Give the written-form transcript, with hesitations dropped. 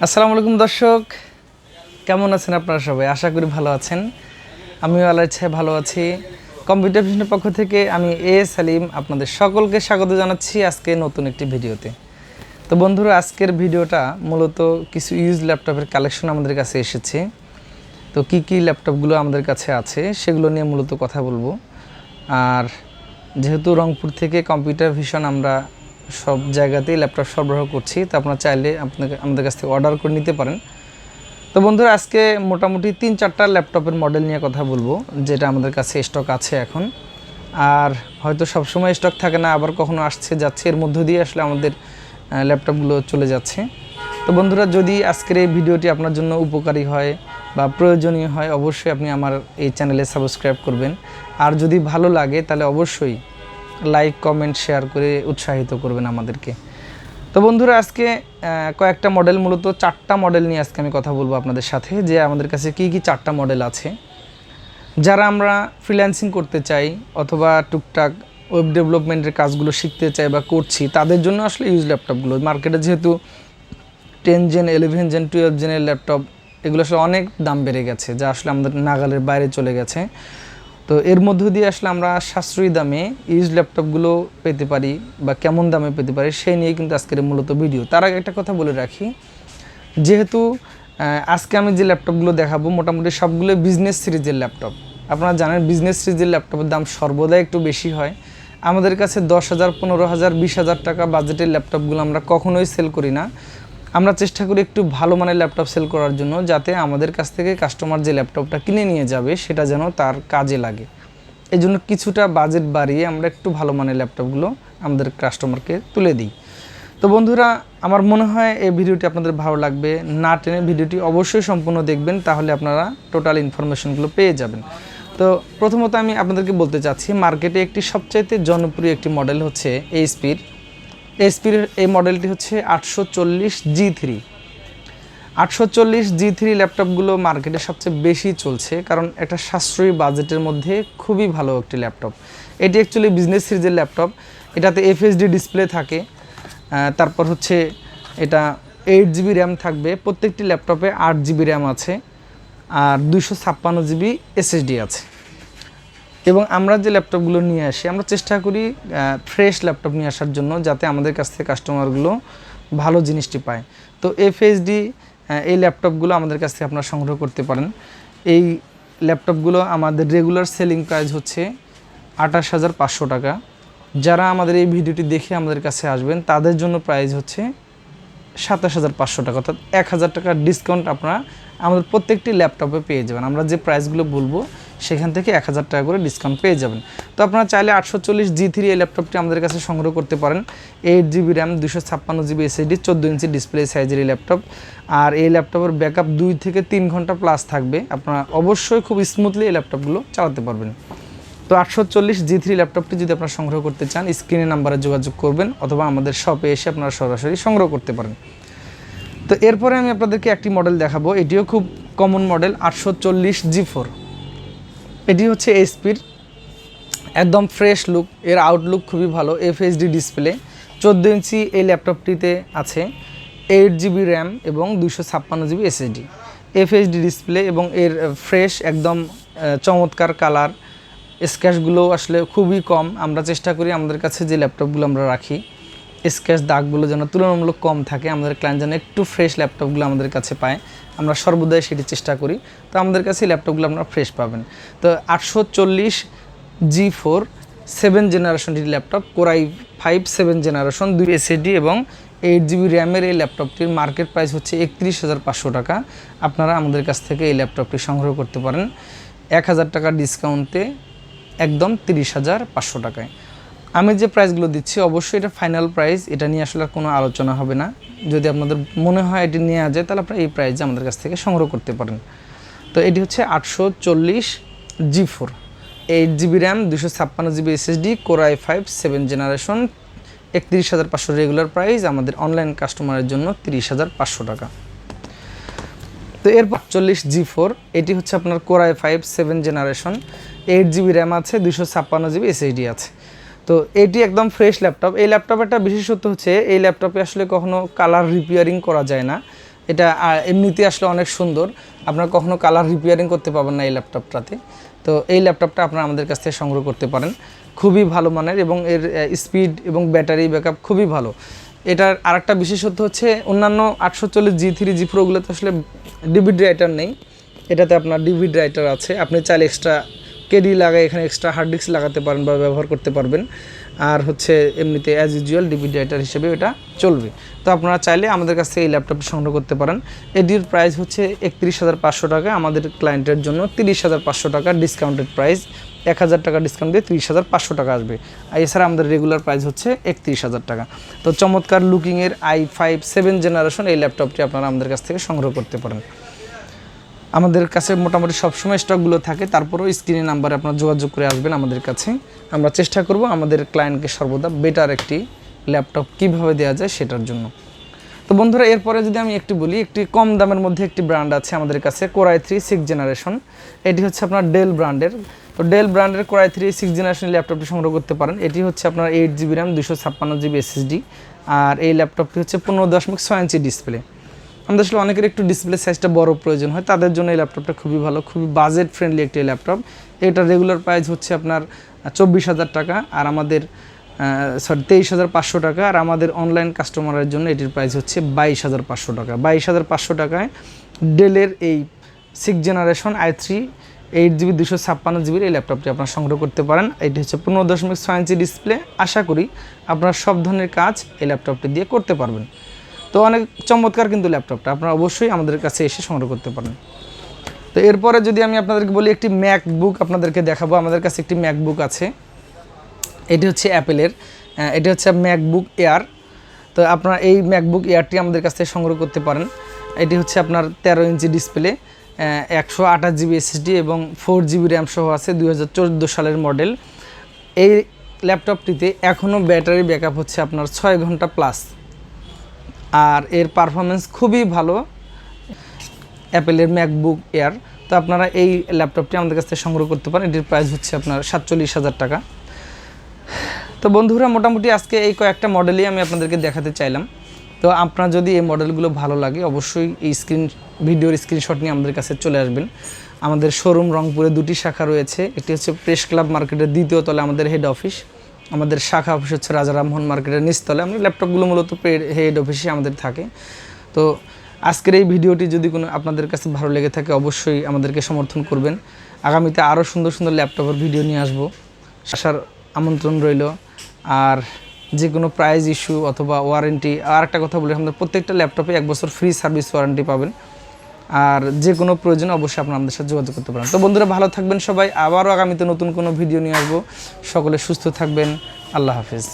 আসসালামু আলাইকুম দর্শক, কেমন আছেন আপনারা সবাই? আশা করি ভালো আছেন। আমিও আল্লাহর ইচ্ছায় ভালো আছি। কম্পিউটার ভিশনের পক্ষ থেকে আমি সালিম আপনাদের সকলকে স্বাগত জানাচ্ছি আজকে নতুন একটি ভিডিওতে। তো বন্ধুরা, আজকের ভিডিওটা মূলত কিছু ইউজ ল্যাপটপের কালেকশন আমাদের কাছে এসেছে। তো কি ল্যাপটপগুলো আমাদের কাছে আছে সেগুলো নিয়ে মূলত কথা বলবো। আর যেহেতু রংপুর থেকে কম্পিউটার ভিশন আমরা সব জায়গাতেই ল্যাপটপ সরবরাহ করছি, তো আপনারা চাইলে আমাদের কাছ থেকে অর্ডার করে নিতে পারেন। তো বন্ধুরা, আজকে মোটামুটি 3-4টা ল্যাপটপের মডেল নিয়ে কথা বলবো, যেটা আমাদের কাছে স্টক আছে এখন। আর হয়তো সবসময় স্টক থাকে না, আবার কখনো আসছে যাচ্ছে, এর মধ্য দিয়ে আসলে আমাদের ল্যাপটপগুলো চলে যাচ্ছে। তো বন্ধুরা, যদি আজকের এই ভিডিওটি আপনার জন্য উপকারী হয় বা প্রয়োজনীয় হয়, অবশ্যই আপনি আমার এই চ্যানেলে সাবস্ক্রাইব করবেন। আর যদি ভালো লাগে তাহলে অবশ্যই লাইক, কমেন্ট, শেয়ার করে উৎসাহিত করবেন আমাদেরকে। তো বন্ধুরা, আজকে কয়েকটা মডেল, মূলত 4টা মডেল নিয়ে আজকে আমি কথা বলবো আপনাদের সাথে, যে আমাদের কাছে কি 4টা মডেল আছে। যারা আমরা ফ্রিল্যান্সিং করতে চাই অথবা টুকটাক ওয়েব ডেভেলপমেন্টের কাজগুলো শিখতে চাই বা করছি, তাদের জন্য আসলে ইউজ ল্যাপটপগুলো মার্কেটে যেহেতু 10 জেন, 11 জেন, 12 জেনের ল্যাপটপ, এগুলো আসলে অনেক দাম বেড়ে গেছে, যা আসলে আমাদের নাগালের বাইরে চলে গেছে। তো এর মধ্য দিয়ে আসলে আমরা সাশ্রয়ী দামে ইউজ ল্যাপটপগুলো পেতে পারি বা কেমন দামে পেতে পারি সেই নিয়ে কিন্তু আজকের মূলত ভিডিও। তার আগে একটা কথা বলে রাখি, যেহেতু আজকে আমি যে ল্যাপটপগুলো দেখাবো মোটামুটি সবগুলো বিজনেস সিরিজের ল্যাপটপ। আপনারা জানেন বিজনেস সিরিজের ল্যাপটপের দাম সর্বদাই একটু বেশি হয়। আমাদের কাছে 10,000, 15,000, 20,000 টাকা বাজেটের ল্যাপটপগুলো আমরা কখনোই সেল করি না। আমরা চেষ্টা করি একটু ভালো মানের ল্যাপটপ সেল করার জন্য, যাতে আমাদের কাছ থেকে কাস্টমার যে ল্যাপটপটা কিনে নিয়ে যাবে সেটা যেন তার কাজে লাগে। এই জন্য কিছুটা বাজেট বাড়িয়ে আমরা একটু ভালো মানের ল্যাপটপগুলো আমাদের কাস্টমারকে তুলে দিই। তো বন্ধুরা, আমার মনে হয় এই ভিডিওটি আপনাদের ভালো লাগবে। না টেনে ভিডিওটি অবশ্যই সম্পূর্ণ দেখবেন, তাহলে আপনারা টোটাল ইনফরমেশনগুলো পেয়ে যাবেন। তো প্রথমত আমি আপনাদেরকে বলতে চাচ্ছি, মার্কেটে একটি সবচাইতে জনপ্রিয় একটি মডেল হচ্ছে এইচপির এই মডেলটি হচ্ছে 840G3। 840G3 ল্যাপটপগুলো মার্কেটে সবচেয়ে বেশি চলছে, কারণ একটা সাশ্রয়ী বাজেটের মধ্যে খুবই ভালো একটি ল্যাপটপ। এটি অ্যাকচুয়ালি বিজনেস সিরিজের ল্যাপটপ। এটাতে এফএসডি ডিসপ্লে থাকে, তারপর হচ্ছে এটা 8GB র্যাম থাকবে। প্রত্যেকটি ল্যাপটপে 8GB র্যাম আছে আর 256GB এসএসডি আছে। এবং আমরা যে ল্যাপটপগুলো নিয়ে আসি, আমরা চেষ্টা করি ফ্রেশ ল্যাপটপ নিয়ে আসার জন্য, যাতে আমাদের কাছ থেকে কাস্টমারগুলো ভালো জিনিসটি পায়। তো এফএসডি এই ল্যাপটপগুলো আমাদের কাছ থেকে আপনারা সংগ্রহ করতে পারেন। এই ল্যাপটপগুলো আমাদের রেগুলার সেলিং প্রাইস হচ্ছে 28,500 টাকা। যারা আমাদের এই ভিডিওটি দেখে আমাদের কাছে আসবেন তাদের জন্য প্রাইস হচ্ছে 27,500 টাকা, অর্থাৎ 1,000 টাকার ডিসকাউন্ট আপনারা আমাদের প্রত্যেকটি ল্যাপটপে পেয়ে যাবেন। আমরা যে প্রাইসগুলো বলবো সেখান থেকে 1,000 টাকা করে ডিসকাউন্ট পেয়ে যাবেন। তো আপনারা চাইলে 840G3 এই ল্যাপটপটি আমাদের কাছে সংগ্রহ করতে পারেন। 8GB RAM, 256GB SSD, 14 inch display সাইজের এই ল্যাপটপ। আর এই ল্যাপটপের ব্যাকআপ 2 থেকে 3 ঘন্টা প্লাস থাকবে। আপনারা অবশ্যই খুব স্মুথলি এই ল্যাপটপগুলো চালাতে পারবেন। তো 840G3 ল্যাপটপটি যদি আপনারা সংগ্রহ করতে চান, স্ক্রিনে নাম্বারে যোগাযোগ করবেন অথবা আমাদের শপে এসে আপনারা সরাসরি সংগ্রহ করতে পারেন। তো এরপরে আমি আপনাদেরকে একটি মডেল দেখাবো, এটিও খুব কমন মডেল, 840G4। এটি হচ্ছে এইচপির, একদম ফ্রেশ লুক, এর আউটলুক খুবই ভালো। এফএসডি ডিসপ্লে, 14 ইঞ্চি এই ল্যাপটপটিতে আছে, 8GB র্যাম এবং 256GB এসএসডি। এফএসডি ডিসপ্লে এবং এর ফ্রেশ একদম চমৎকার কালার। স্ক্র্যাচগুলো আসলে খুবই কম। আমরা চেষ্টা করি আমাদের কাছে যে ল্যাপটপগুলো আমরা রাখি, স্ক্র্যাচ দাগগুলো যেন তুলনামূলক কম থাকে, আমাদের ক্লায়েন্ট যেন একটু ফ্রেশ ল্যাপটপগুলো আমাদের কাছে পায়, আমরা সর্বদাই সেটি চেষ্টা করি। তো আমাদের কাছে ল্যাপটপগুলো আপনারা ফ্রেশ পাবেন। তো 840G4 7 জেনারেশনটির laptop, Core i5 7 generation, 2 SSD এবং 8GB র্যামের এই ল্যাপটপটির মার্কেট প্রাইস হচ্ছে 31,500 টাকা। আপনারা আমাদের কাছ থেকে এই ল্যাপটপটি সংগ্রহ করতে পারেন 1,000 টাকার ডিসকাউন্টে, একদম 30,500 টাকায়। আমি যে প্রাইসগুলো দিচ্ছি অবশ্যই এটা ফাইনাল প্রাইস, এটা নিয়ে আসলে কোনো আলোচনা হবে না। যদি আপনাদের মনে হয় এটি নেওয়া যায় তাহলে আপনারা এই প্রাইসে আমাদের কাছ থেকে সংগ্রহ করতে পারেন। তো এটি হচ্ছে 840G4, 8GB RAM, 256GB SSD, Core i5 7 generation, 31,500 regular price, আমাদের অনলাইন কাস্টমারের জন্য 30,500 টাকা। তো এরপর 40G4, এটি হচ্ছে আপনার Core i5 7 generation, 8GB RAM আছে, 256GB এসএসডি আছে। তো এটি একদম ফ্রেশ ল্যাপটপ। এই ল্যাপটপের একটা বিশেষত্ব হচ্ছে এই ল্যাপটপে আসলে কখনো কালার রিপেয়ারিং করা যায় না। এটা এমনিতেই আসলে অনেক সুন্দর, আপনারা কখনো কালার রিপেয়ারিং করতে পারবেন না এই ল্যাপটপটাতে। তো এই ল্যাপটপটা আপনারা আমাদের কাছ থেকে সংগ্রহ করতে পারেন, খুবই ভালো মানের এবং এর স্পিড এবং ব্যাটারি ব্যাকআপ খুবই ভালো। এটার আরেকটা বিশেষত্ব হচ্ছে অন্যান্য 840 G3 G4 ওগুলোতে আসলে ডিভিডি রাইটার নেই, এটাতে আপনার ডিভিডি রাইটার আছে। আপনি চাইলে এক্সট্রা কেডি লাগাই এখানে এক্সট্রা হার্ড ডিস্ক লাগাতে পারেন বা ব্যবহার করতে পারবেন। আর হচ্ছে এমনিতে অ্যাজ ইউজুয়াল ডিভিডি রাইটার হিসেবে এটা চলবে। তো আপনারা চাইলে আমাদের কাছ থেকে এই ল্যাপটপটি সংগ্রহ করতে পারেন। এটির প্রাইস হচ্ছে 31,500 টাকা, আমাদের ক্লায়েন্টের জন্য 30,500 টাকা ডিসকাউন্টেড প্রাইস, 1,000 টাকা ডিসকাউন্ট দিয়ে 30,500 টাকা আসবে। আর এছাড়া আমাদের রেগুলার প্রাইস হচ্ছে 31,000 টাকা। তো চমৎকার লুকিংয়ের i5 7 জেনারেশন এই ল্যাপটপটি আপনারা আমাদের কাছ থেকে সংগ্রহ করতে পারেন। আমাদের কাছে মোটামুটি সবসময় স্টকগুলো থাকে, তারপরেও স্ক্রিনে নাম্বারে আপনারা যোগাযোগ করে আসবেন আমাদের কাছে। আমরা চেষ্টা করব আমাদের ক্লায়েন্টকে সর্বদা বেটার একটি ল্যাপটপ কীভাবে দেওয়া যায় সেটার জন্য। তো বন্ধুরা, এরপরে যদি আমি একটু বলি, একটি কম দামের মধ্যে একটি ব্র্যান্ড আছে আমাদের কাছে, Core i3 6 জেনারেশন। এটি হচ্ছে আপনার ডেল ব্র্যান্ডের। তো ডেল ব্র্যান্ডের Core i3 6 জেনারেশন ল্যাপটপটি সংগ্রহ করতে পারেন। এটি হচ্ছে আপনার 8GB RAM 256GB SSD, আর এই ল্যাপটপটি হচ্ছে 15.6 ইঞ্চি ডিসপ্লে। আমাদের আসলে অনেকের একটু ডিসপ্লে সাইজটা বড় প্রয়োজন হয়, তাদের জন্য এই ল্যাপটপটা খুবই ভালো, খুবই বাজেট ফ্রেন্ডলি একটি ল্যাপটপ। এটা রেগুলার প্রাইস হচ্ছে আপনার 24,000 টাকা, আর আমাদের 23,500 টাকা, আর আমাদের অনলাইন কাস্টমারের জন্য এটির প্রাইস হচ্ছে 22,500 টাকা। 22,500 টাকায় ডেলের এই 6 জেনারেশন i3 8GB 256GB এই ল্যাপটপটি আপনারা সংগ্রহ করতে পারেন। এটি হচ্ছে 15.6 ইঞ্চি ডিসপ্লে। আশা করি আপনারা সব ধরনের কাজ এই ল্যাপটপটি দিয়ে করতে পারবেন। তো অনেক চমৎকার কিন্তু ল্যাপটপটা, আপনারা অবশ্যই আমাদের কাছে এসে সংগ্রহ করতে পারেন। তো এরপরে যদি আমি আপনাদেরকে বলি, একটি ম্যাকবুক আপনাদেরকে দেখাবো। আমাদের কাছে একটি ম্যাকবুক আছে, এটি হচ্ছে অ্যাপেলের, এটি হচ্ছে ম্যাকবুক এয়ার। তো আপনারা এই ম্যাকবুক এয়ারটি আমাদের কাছ থেকে সংগ্রহ করতে পারেন। এটি হচ্ছে আপনার 13 ইঞ্চি ডিসপ্লে, 128GB SSD এবং 4GB RAM সহ আছে, 2014 সালের মডেল। এই ল্যাপটপটিতে এখনও ব্যাটারি ব্যাকআপ হচ্ছে আপনার 6 ঘন্টা প্লাস, আর এর পারফরমেন্স খুবই ভালো অ্যাপেলের ম্যাকবুক এয়ার। তো আপনারা এই ল্যাপটপটি আমাদের কাছ থেকে সংগ্রহ করতে পারেন। এটির প্রাইস হচ্ছে আপনার 47,000 টাকা। তো বন্ধুরা, মোটামুটি আজকে এই কয়েকটা মডেলই আমি আপনাদেরকে দেখাতে চাইলাম। তো আপনার যদি এই মডেলগুলো ভালো লাগে, অবশ্যই এই ভিডিওর স্ক্রিনশট নিয়ে আমাদের কাছে চলে আসবেন। আমাদের শোরুম রংপুরে 2টি শাখা রয়েছে। একটি হচ্ছে প্রেস ক্লাব মার্কেটের 2য় তলায় আমাদের হেড অফিস, আমাদের শাখা অফিস হচ্ছে রাজা রামমোহন মার্কেটের নিচতলায়। আমরা ল্যাপটপগুলো মূলত হেড অফিসে আমাদের থাকে। তো আজকের এই ভিডিওটি যদি কোনো আপনাদের কাছে ভালো লেগে থাকে, অবশ্যই আমাদেরকে সমর্থন করবেন। আগামীতে আরও সুন্দর সুন্দর ল্যাপটপের ভিডিও নিয়ে আসবো, আসার আমন্ত্রণ রইল। আর যে কোনো প্রাইস ইস্যু অথবা ওয়ারেন্টি, আর একটা কথা বলি, আমাদের প্রত্যেকটা ল্যাপটপে 1 বছর ফ্রি সার্ভিস ওয়ারেন্টি পাবেন। আর যে কোনো প্রয়োজনে অবশ্যই আপনারা আমাদের সাথে যোগাযোগ করতে পারেন। তো বন্ধুরা, ভালো থাকবেন সবাই, আবারও আগামীতে নতুন কোনো ভিডিও নিয়ে আসবো। সকলে সুস্থ থাকবেন, আল্লাহ হাফেজ।